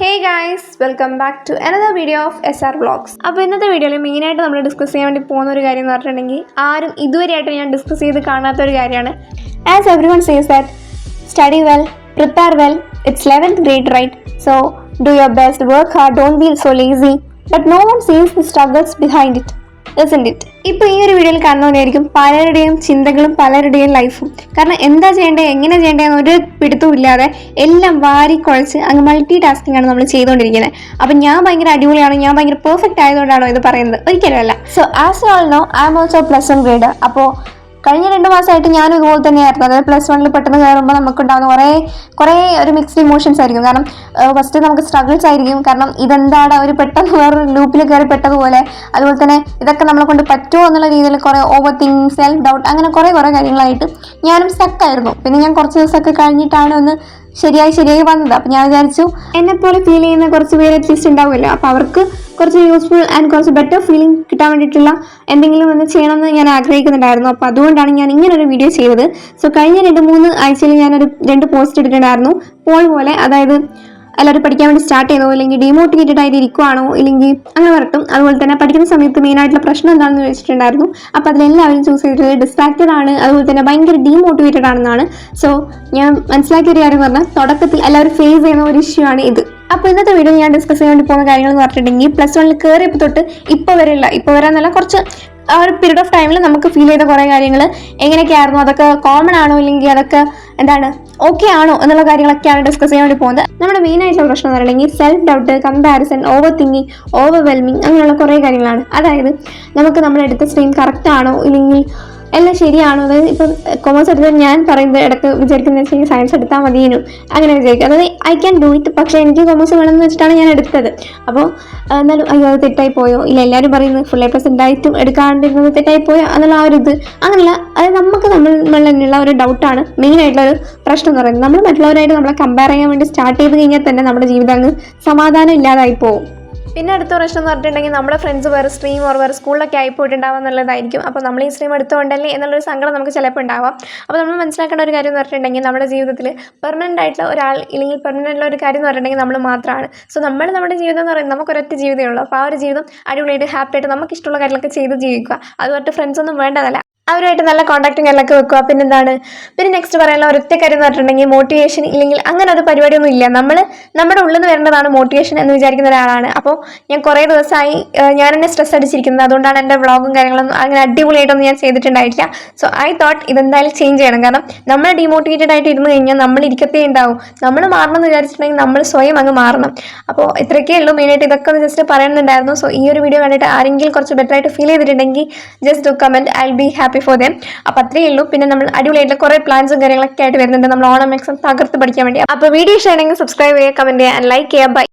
Hey guys, welcome back to another video of SR Vlogs. അപ്പോൾ ഇന്നത്തെ വീഡിയോയിൽ മെയിനായിട്ട് നമ്മൾ ഡിസ്കസ് ചെയ്യാൻ വേണ്ടി പോകുന്ന ഒരു കാര്യം എന്ന് പറഞ്ഞിട്ടുണ്ടെങ്കിൽ ആരും ഇതുവരെയായിട്ട് ഞാൻ ഡിസ്കസ് ചെയ്ത് കാണാത്ത ഒരു കാര്യമാണ്. As everyone says that study well, prepare well, it's 11th grade, right? So do your best, work hard, don't be so lazy. But no one sees the struggles behind it. Isn't it? ഇപ്പോൾ ഈ ഒരു വീഡിയോയിൽ കാണുന്നവരായിരിക്കും പലരുടെയും ചിന്തകളും പലരുടെയും ലൈഫും. കാരണം എന്താ ചെയ്യേണ്ടത്, എങ്ങനെ ചെയ്യേണ്ടതെന്ന് ഒരു പിടുത്തവും ഇല്ലാതെ എല്ലാം വാരിക്കുഴച്ച് അങ്ങ് മൾട്ടി ടാസ്കിംഗ് ആണ് നമ്മൾ ചെയ്തുകൊണ്ടിരിക്കുന്നത്. അപ്പം ഞാൻ ഭയങ്കര അടിപൊളിയാണ്, ഞാൻ ഭയങ്കര പെർഫെക്റ്റ് ആയതുകൊണ്ടാണോ ഇത് പറയുന്നത്? ഒരിക്കലുമല്ല. So as you all know, I am also +1 grade. അപ്പോൾ കഴിഞ്ഞ 2 മാസമായിട്ട് ഞാനും ഇതുപോലെ തന്നെയായിരുന്നു. അതായത് +1 പെട്ടെന്ന് കയറുമ്പോൾ നമുക്കുണ്ടാകുന്ന കുറേ ഒരു മിക്സ്ഡ് ഇമോഷൻസ് ആയിരിക്കും. കാരണം ഫസ്റ്റ് നമുക്ക് സ്ട്രഗിൾസ് ആയിരിക്കും. കാരണം ഇതെന്താണ് ഒരു പെട്ടെന്ന് വേറൊരു ലൂപ്പിൽ കയറി പെട്ടതുപോലെ. അതുപോലെ തന്നെ ഇതൊക്കെ നമ്മളെ കൊണ്ട് പറ്റുമോ എന്നുള്ള രീതിയിൽ കുറേ ഓവർ തിങ്കിങ്, സെൽഫ് ഡൗട്ട്, അങ്ങനെ കുറേ കാര്യങ്ങളായിട്ട് ഞാനും സ്റ്റക്കായിരുന്നു. പിന്നെ ഞാൻ കുറച്ച് ദിവസമൊക്കെ കഴിഞ്ഞിട്ടാണ് ഒന്ന് ശരിയായി വന്നത്. അപ്പം ഞാൻ വിചാരിച്ചു എന്നെപ്പോലെ ഫീൽ ചെയ്യുന്ന കുറച്ച് പേര് അറ്റ്ലീസ്റ്റ് ഉണ്ടാവുമല്ലോ, അപ്പോൾ അവർക്ക് കുറച്ച് യൂസ്ഫുൾ ആൻഡ് കുറച്ച് ബെറ്റർ ഫീലിംഗ് കിട്ടാൻ വേണ്ടിയിട്ടുള്ള എന്തെങ്കിലും ഒന്ന് ചെയ്യണമെന്ന് ഞാൻ ആഗ്രഹിക്കുന്നുണ്ടായിരുന്നു. അപ്പോൾ അതുകൊണ്ടാണ് ഞാൻ ഇങ്ങനൊരു വീഡിയോ ചെയ്തത്. സോ കഴിഞ്ഞ 2-3 ആഴ്ചയിൽ ഞാനൊരു 2 പോസ്റ്റ് ഇട്ടിട്ടുണ്ടായിരുന്നു. പോൾ പോലെ, അതായത് എല്ലാവരും പഠിക്കാൻ വേണ്ടി സ്റ്റാർട്ട് ചെയ്തോ, ഇല്ലെങ്കിൽ ഡീമോട്ടിവേറ്റഡ് ആയിട്ട് ഇരിക്കുവാണോ, ഇല്ലെങ്കിൽ അങ്ങനെ വരട്ടും. അതുപോലെ തന്നെ പഠിക്കുന്ന സമയത്ത് മെയിനായിട്ടുള്ള പ്രശ്നം എന്താണെന്ന് ചോദിച്ചിട്ടുണ്ടായിരുന്നു. അപ്പോൾ അതിലെല്ലാവരും ചൂസ് ചെയ്തിട്ട് ഡിസ്ട്രാക്റ്റഡ് ആണ്, അതുപോലെ തന്നെ ഭയങ്കര ഡീമോട്ടിവേറ്റഡ് ആണെന്നാണ്. സോ ഞാൻ മനസ്സിലാക്കിയ ഒരു കാര്യം പറഞ്ഞാൽ തുടക്കത്തിൽ എല്ലാവരും ഫേസ് ചെയ്യുന്ന ഒരു ഇഷ്യൂ ആണ് ഇത്. അപ്പോൾ ഇന്നത്തെ വീഡിയോ ഞാൻ ഡിസ്കസ് ചെയ്യാൻ വേണ്ടി പോകുന്ന കാര്യങ്ങൾ എന്ന് പറഞ്ഞിട്ടുണ്ടെങ്കിൽ +1 കയറിയപ്പോൾ തൊട്ട് ഇപ്പോൾ വരെയെന്നല്ല കുറച്ച് ആ ഒരു പീരീഡ് ഓഫ് ടൈമിൽ നമുക്ക് ഫീൽ ചെയ്ത കുറേ കാര്യങ്ങൾ എങ്ങനെയൊക്കെയായിരുന്നു, അതൊക്കെ കോമൺ ആണോ ഇല്ലെങ്കിൽ അതൊക്കെ എന്താണ് ഓക്കെ ആണോ എന്നുള്ള കാര്യങ്ങളൊക്കെയാണ് ഡിസ്കസ് ചെയ്യാൻ വേണ്ടി പോകുന്നത്. നമ്മുടെ മെയിൻ ആയിട്ടുള്ള പ്രശ്നം എന്ന് പറഞ്ഞിട്ടുണ്ടെങ്കിൽ self doubt, comparison, over thinking, overwhelming, അങ്ങനെയുള്ള കുറേ കാര്യങ്ങളാണ്. അതായത് നമുക്ക് നമ്മുടെ എടുത്ത സ്ട്രീം കറക്റ്റ് ആണോ ഇല്ലെങ്കിൽ എല്ലാം ശരിയാണോ. അതായത് ഇപ്പം കൊമേഴ്സ് എടുത്താൽ ഞാൻ പറയുന്നത് ഇടയ്ക്ക് വിചാരിക്കുന്നത് വെച്ചാൽ സയൻസ് എടുത്താൽ മതിയേനു അങ്ങനെ വിചാരിക്കും. അതായത് ഐ ക്യാൻ ഡു ഇറ്റ്, പക്ഷേ എനിക്ക് കൊമേഴ്സ് വേണമെന്ന് വെച്ചിട്ടാണ് ഞാൻ എടുത്തത്. അപ്പോൾ എന്നാലും അയ്യോ അത് തെറ്റായി പോയോ, ഇല്ല എല്ലാവരും പറയുന്നത് ഫുൾ A+ ഉണ്ടായിട്ടും എടുക്കാണ്ടിരുന്നത് തെറ്റായി പോയോ എന്നുള്ള ആ ഒരു ഇത് അങ്ങനെയുള്ള, അതായത് നമുക്ക് നമ്മൾ തന്നെയുള്ള ഒരു ഡൗട്ടാണ് മെയിനായിട്ടുള്ളൊരു പ്രശ്നം എന്ന് പറയുന്നത്. നമ്മൾ മറ്റുള്ളവരായിട്ട് നമ്മളെ കമ്പയർ ചെയ്യാൻ വേണ്ടി സ്റ്റാർട്ട് ചെയ്ത് കഴിഞ്ഞാൽ തന്നെ നമ്മുടെ ജീവിതം അങ്ങ് സമാധാനം ഇല്ലാതായി പോകും. പിന്നെ അടുത്ത പ്രശ്നം എന്ന് പറഞ്ഞിട്ടുണ്ടെങ്കിൽ നമ്മുടെ ഫ്രണ്ട്സ് വേറെ സ്ട്രീം വേറെ സ്കൂളിലൊക്കെ ആയിപ്പോയിട്ടുണ്ടാവുക എന്നുള്ളതായിരിക്കും. അപ്പോൾ നമ്മൾ ഈ സ്ട്രീം എടുത്തുകൊണ്ടല്ലേ എന്നുള്ളൊരു സങ്കടം നമുക്ക് ചിലപ്പോൾ ഉണ്ടാവാം. അപ്പോൾ നമ്മൾ മനസ്സിലാക്കേണ്ട ഒരു കാര്യം എന്ന് പറഞ്ഞിട്ടുണ്ടെങ്കിൽ നമ്മുടെ ജീവിതത്തിൽ പെർമനൻ്റ് ആയിട്ടുള്ള ഒരാൾ ഇല്ലെങ്കിൽ പെർമനൻ്റ് ആയിട്ടുള്ള ഒരു കാര്യം എന്ന് പറഞ്ഞിട്ടുണ്ടെങ്കിൽ നമ്മൾ മാത്രമാണ്. സോ നമ്മുടെ ജീവിതം എന്ന് പറയുന്നത് നമുക്കൊരൊറ്റ ജീവിതമേ ഉള്ളൂ. അപ്പോൾ ആ ഒരു ജീവിതം അടിപൊളിയായിട്ട് ഹാപ്പി ആയിട്ട് നമുക്ക് ഇഷ്ടമുള്ള കാര്യങ്ങളൊക്കെ ചെയ്ത് ജീവിക്കുക. അതുമായിട്ട് ഫ്രണ്ട്സ് ഒന്നും വേണ്ടതല്ല, അവരുമായിട്ട് നല്ല കോൺടാക്റ്റും കാര്യങ്ങളൊക്കെ വെക്കുക. പിന്നെ നെക്സ്റ്റ് പറയാനുള്ള ഒരൊറ്റ കാര്യം എന്ന് പറഞ്ഞിട്ടുണ്ടെങ്കിൽ മോട്ടിവേഷൻ ഇല്ലെങ്കിൽ അങ്ങനെ ഒരു പരിപാടിയൊന്നും ഇല്ല. നമ്മുടെ ഉള്ളിൽ നിന്ന് വരേണ്ടതാണ് മോട്ടിവേഷൻ എന്ന് വിചാരിക്കുന്ന ഒരാളാണ്. അപ്പോൾ ഞാൻ കുറേ ദിവസമായി ഞാൻ എന്നെ സ്ട്രെസ് അടിച്ചിരിക്കുന്നത്. അതുകൊണ്ടാണ് എൻ്റെ വ്ളോഗും കാര്യങ്ങളൊന്നും അങ്ങനെ അടിപൊളിയായിട്ടൊന്നും ഞാൻ ചെയ്തിട്ടുണ്ടായിട്ടില്ല. സോ ഐ തോട്ട് ഇതെന്തായാലും ചേഞ്ച് ചെയ്യണം. കാരണം നമ്മൾ ഡീമോട്ടിവേറ്റഡ് ആയിട്ട് ഇരുന്ന് കഴിഞ്ഞാൽ നമ്മൾ ഇരിക്കത്തേ ഉണ്ടാവും. നമ്മൾ മാറണം എന്ന് വിചാരിച്ചിട്ടുണ്ടെങ്കിൽ നമ്മൾ സ്വയം അങ്ങ് മാറണം. അപ്പോൾ ഇത്രയൊക്കെ ഉള്ളൂ മെയിനായിട്ട്. ഇതൊക്കെ ഒന്ന് ജസ്റ്റ് പറയുന്നുണ്ടായിരുന്നു. സോ ഈ ഒരു വീഡിയോ കണ്ടിട്ട് ആരെങ്കിലും കുറച്ച് ബെറ്റർ ആയിട്ട് ഫീൽ ചെയ്തിട്ടുണ്ടെങ്കിൽ just do comment, I will be happy for them. അപ്പോൾ അത്രയേ ഉള്ളൂ. പിന്നെ നമ്മൾ അടിപൊളിയായിട്ട് കുറേ പ്ലാൻസും കാര്യങ്ങളൊക്കെ ആയിട്ട് വരുന്നുണ്ട് നമ്മൾ ഓണം എക്സാം തകർത്ത് പഠിക്കാൻ വേണ്ടി. അപ്പോൾ വീഡിയോ ഇഷ്ടമാണെങ്കിൽ സബ്സ്ക്രൈബ് ചെയ്യുക, കമൻറ്റ് ചെയ്യുക ആൻഡ് ലൈക്ക് ചെയ്യുക. ബൈ.